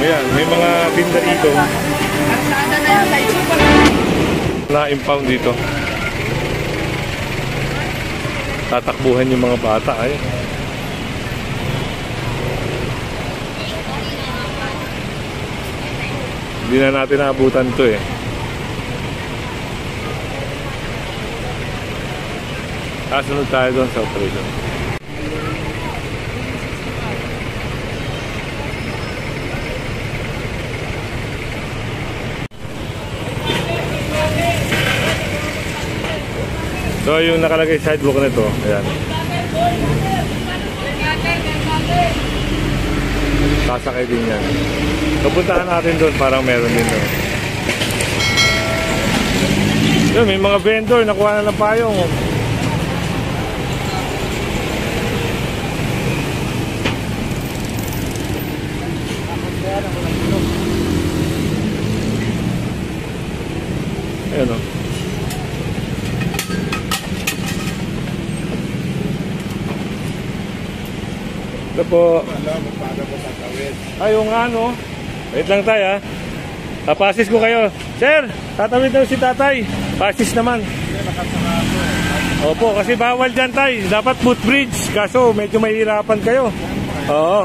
Ayan, may mga tinda dito na impound dito. Tatakbuhan yung mga bata ay. Hindi na natin naabutan to eh. Kasunod tayo doon sa operation. So yung nakalagay sidewalk na ito, ayan. Sasakay din yan. Kapuntahan natin doon, parang meron din doon. Yun, may mga vendor, nakuha na ng payong. Ayan o. Ito po. Ay, yung ano. Wait lang tayo ha. Pasis ko kayo. Sir, tatawid daw si tatay. Pasis naman. Opo, kasi bawal dyan tay. Dapat footbridge. Kaso medyo mahihirapan kayo. Oo.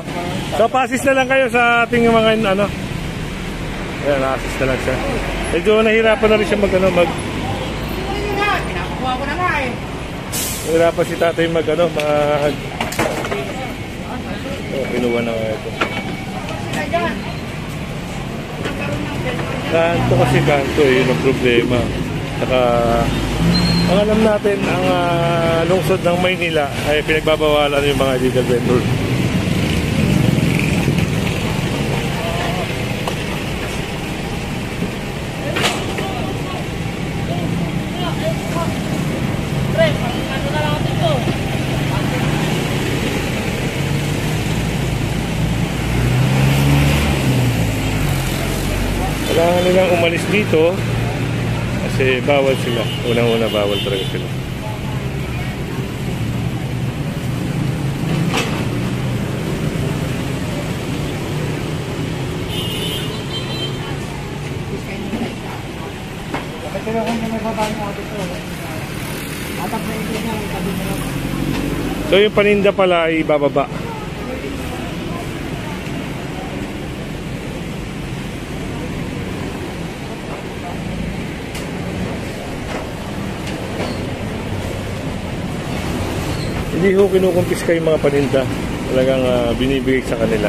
So pasis na lang kayo sa ating mga ano. Ayan, assist na lang siya. Medyo nahihirapan na rin siya mag ano, Pinakuha ko na nga eh. Nahihirapan si tatay mag ano, kinuha na nga ito. Kanto kasi kanto eh, yun ang problema. Saka, ang alam natin, ang lungsod ng Maynila ay pinagbabawalan yung mga illegal vendor. Kailangan nilang umalis dito kasi bawal sila. Unang-una bawal talaga sila. So yung paninda pala ay bababa. Hindi ho kinukumpiska yung mga paninda. Talagang binibigay sa kanila.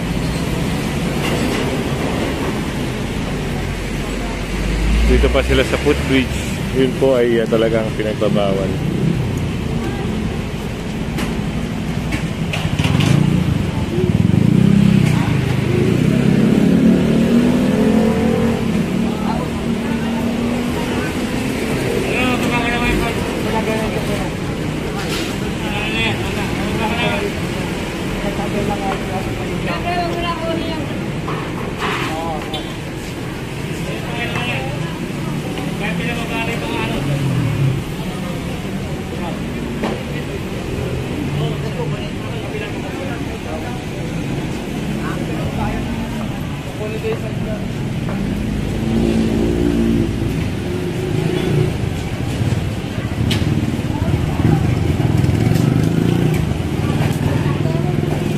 Dito pa sila sa footbridge. Yun po ay talagang pinagbabawal.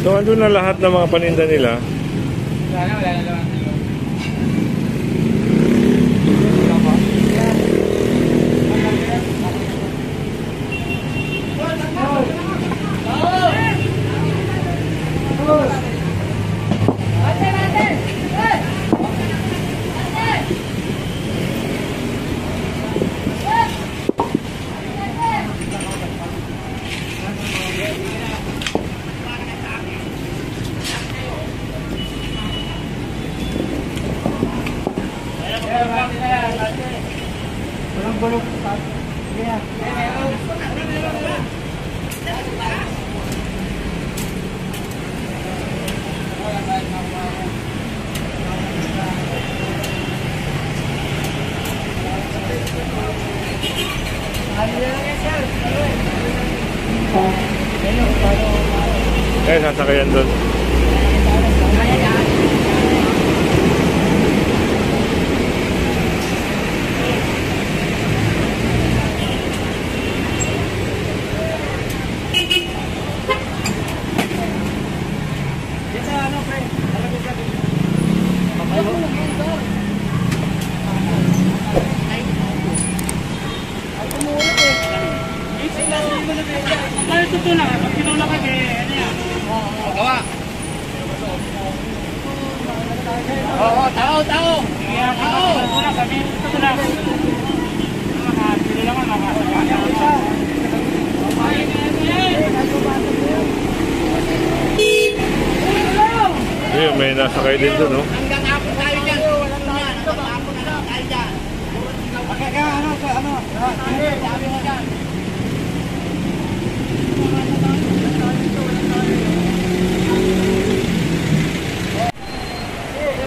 So andun na lahat ng mga paninda nila. Wala na naman. sasakayan doon. Ayun, may nasakay din doon, no? Hanggang ako tayo dyan. Hanggang ako na lang tayo dyan. Sabi mo dyan.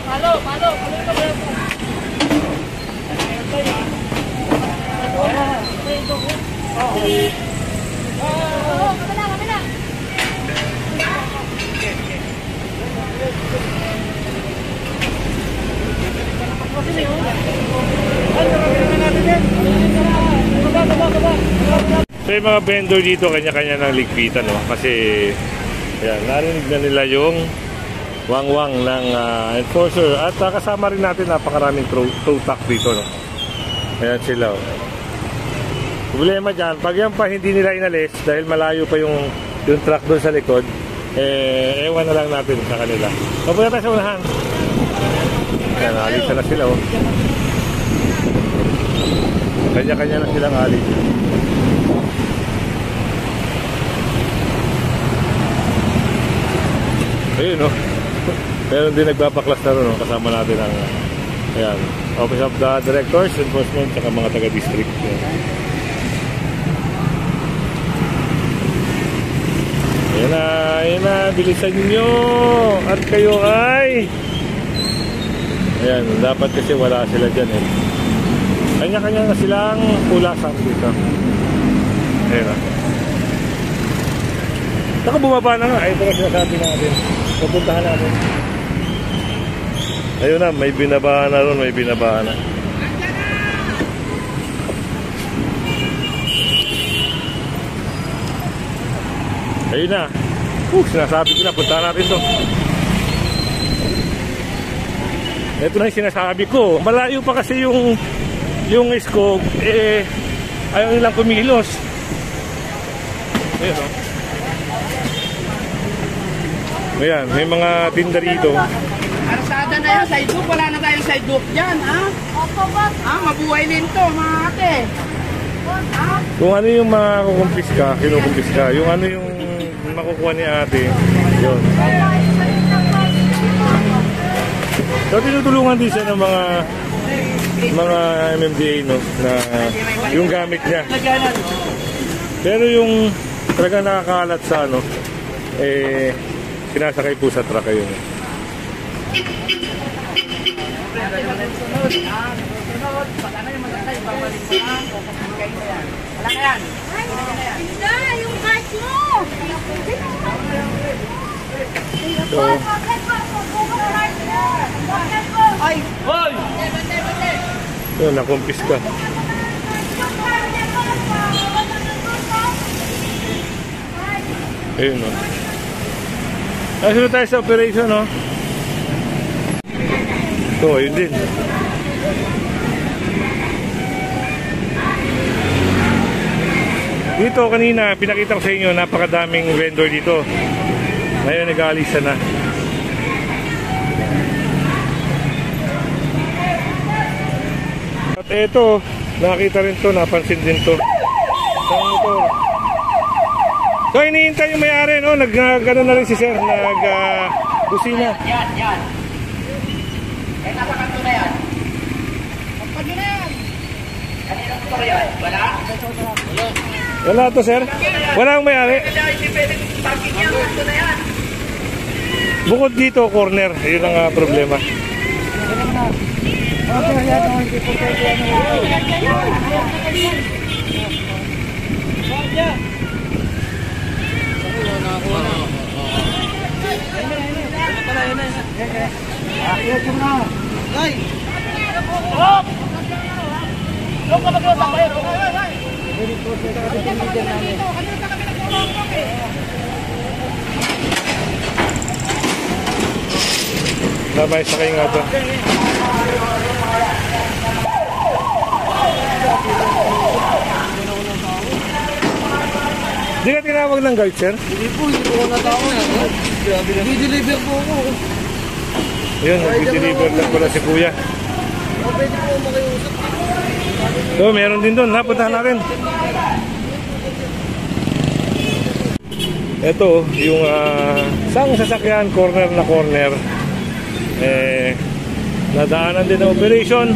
Palo ito. Kabila. So yung mga vendor dito, kanya-kanya ng ligpitan, no? Kasi yan, narinig na nila yung wang-wang ng enforcer. At kasama rin natin napakaraming tow truck dito, no? Ayan sila, oh. Problema dyan, pag yan pa hindi nila inalis dahil malayo pa yung truck doon sa likod, ewan na lang natin sa kanila. Mapunta tayo sa unahan. Yan, alisa na sila, oh. Kanya-kanya na silang alis. Ayun, no? Meron din nagbabaklas na rin, no? Kasama natin ang ayan, Office of the Directors, Enforcement, saka mga taga-district. Ayan na, bilisan nyo. At kayo ay ayan, dapat kasi wala sila dyan, eh. Kanya-kanya na silang pulasan dito. Ayan na. Saka bumaba na nga. Ay, ito na sinasabi natin. Pupuntahan natin. Ayun na, may binabahan na ron. May binabahan na. Ayun na. Sinasabi ko na. Puntahan natin to. Ito na yung sinasabi ko. Malayo pa kasi yung iskog. Ayaw nilang kumilos. Ayun, no? Ayan, may mga tinda rito. Arsada na yan, sidewalk. Wala na tayong sidewalk dyan, ha? Mabuhay din to, mga ate. Kung ano yung makukumpiska, kinukumpiska. Yung ano yung makukuha ni ate, yun. So, tinutulungan din siya ng mga MMDA, no, na yung gamit niya. Pero yung talaga nakakalat sa ano, sinasakay po sa truck kayo. Yung cash mo! So, Ay! Hoy! yun, nakumpiska. Ayun, no. Sunod tayo sa operation, no? Ito, ayun din. Dito kanina, pinakita ko sa inyo, napakadaming vendor dito. Ngayon, nag-aalisa na. At ito, nakita rin to, napansin din to. Sa motor. So, iniintay yung may-ari, no? Nag-gano'n na rin si sir, nag-busina. Yan. Eh, nasa kanto na yan. Pagpag na yan. Kaninang motor yan? Wala? Wala to, sir? Wala ang may-ari? Hindi pwede parking yan. Kanto na yan. Bukod dito, corner. Yun ang problema. Sabay sakay nga to. Di ka tinawag ng guide, sir? Hindi po, hindi po ako natawag. Di-deliver po ako. Yun, nag-deliver lang pala si kuya. Pwede po ako makiusap. So, meron din doon. Napuntahan natin. Ito, yung isang sasakyan, corner na corner. Nadaanan din ng operation.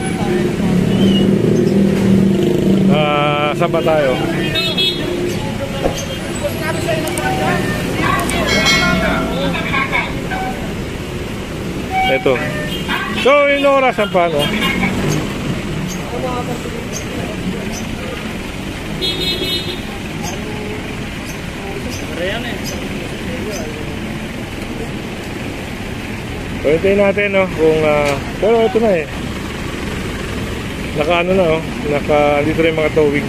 Saan ba tayo? Ito. So, yung oras ang paano? Pwede natin, no? Kung, pero ito na eh. Naka ano na, oh. Naka, dito rin mga towing.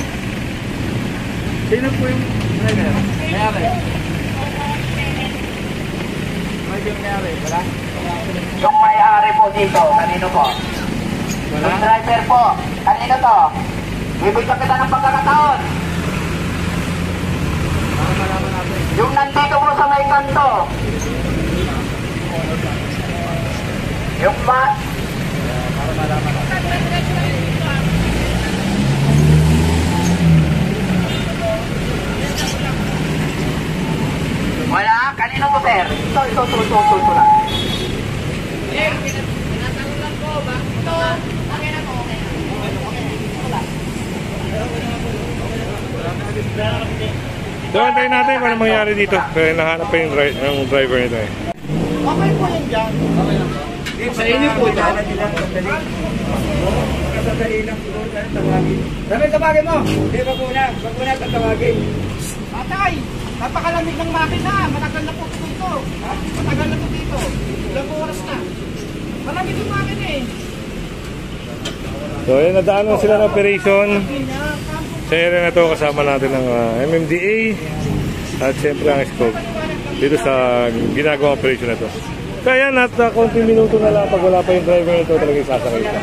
Sino po yung mayari? Mayari, wala? Yung may-ari po dito, kanino po? Yung driver po, kanino to? Bibigyan kita ng pagkakataon. Yung nandito mo sa may kanto. Yung wala? Kanino to, sir? Ito lang. Tinatanong lang ko ba? Ito, okay na po, okay na. So, antayin natin kung ano mangyari dito. Kaya nahanap pa yung driver nito eh. Okay po yan dyan. Okay lang po. Sa inyo po, dala nilang sandali. Kasandali lang po, tawagin. Sabi, tawagin mo. Hindi, wag muna tatawagin. Atay, napakalamig ng makina. Matagal na po dito. Matagal na po dito. Ilang oras na. Malamig yung makina eh. So, ayun, nadaanan sila ng operation. Sa area na to, kasama natin ng MMDA at siyempre ang scope dito sa ginagawang operation na to. Kaya at konting minuto na lang pag wala pa yung driver nito talagang sasakay ka.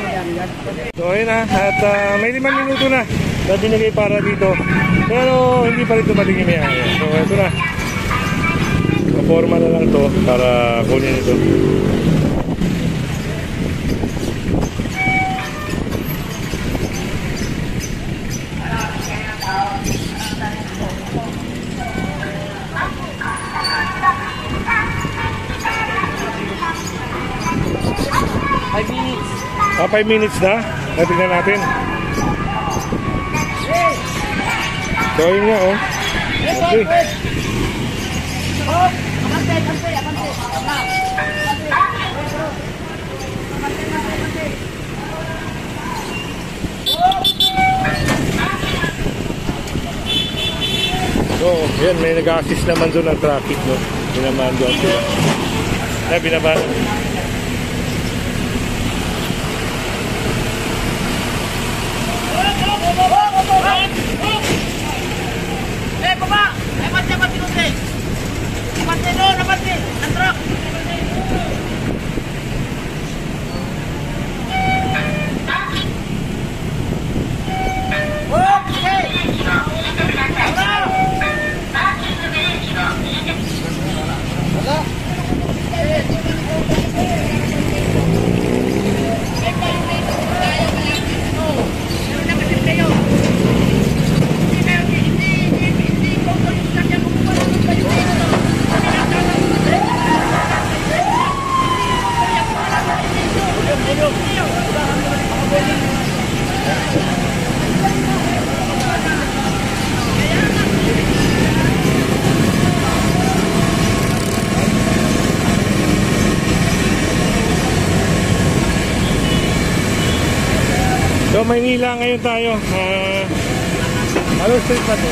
So ayun na, at may 5 minuto na binigay para dito, pero hindi pa rin dumating yung mayaya. So ito na, kaporma na lang to para kunin ito. Ah, 5 minutes na. Natignan natin. So, yun nga, oh. Okay. So, yan, may nag-assist naman doon ng traffic, no? Binaman doon sila. Binaban. Baba! Dapat pinunti! Dapat din! Ang truck! So, Maynila ngayon tayo. Ano street na to?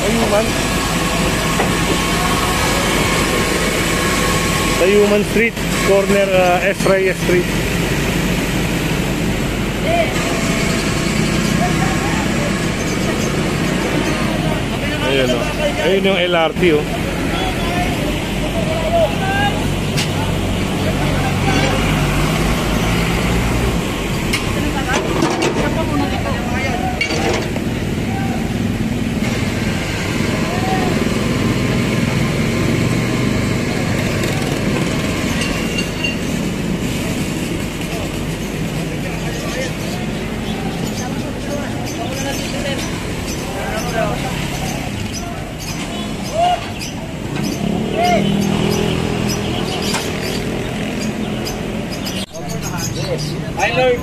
Ayuman. Sa Human Street, corner S. Reyes Street. Ayun o. Ayun yung LRT o. My Lord.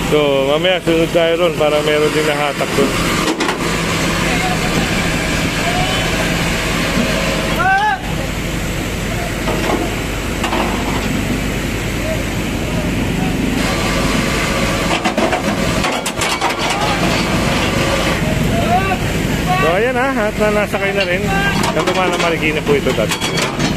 So, mamaya sunod tayo ron para meron din nahatak doon. So, ayan ha, at nasakay na rin. Katuma na Marikina po ito dati.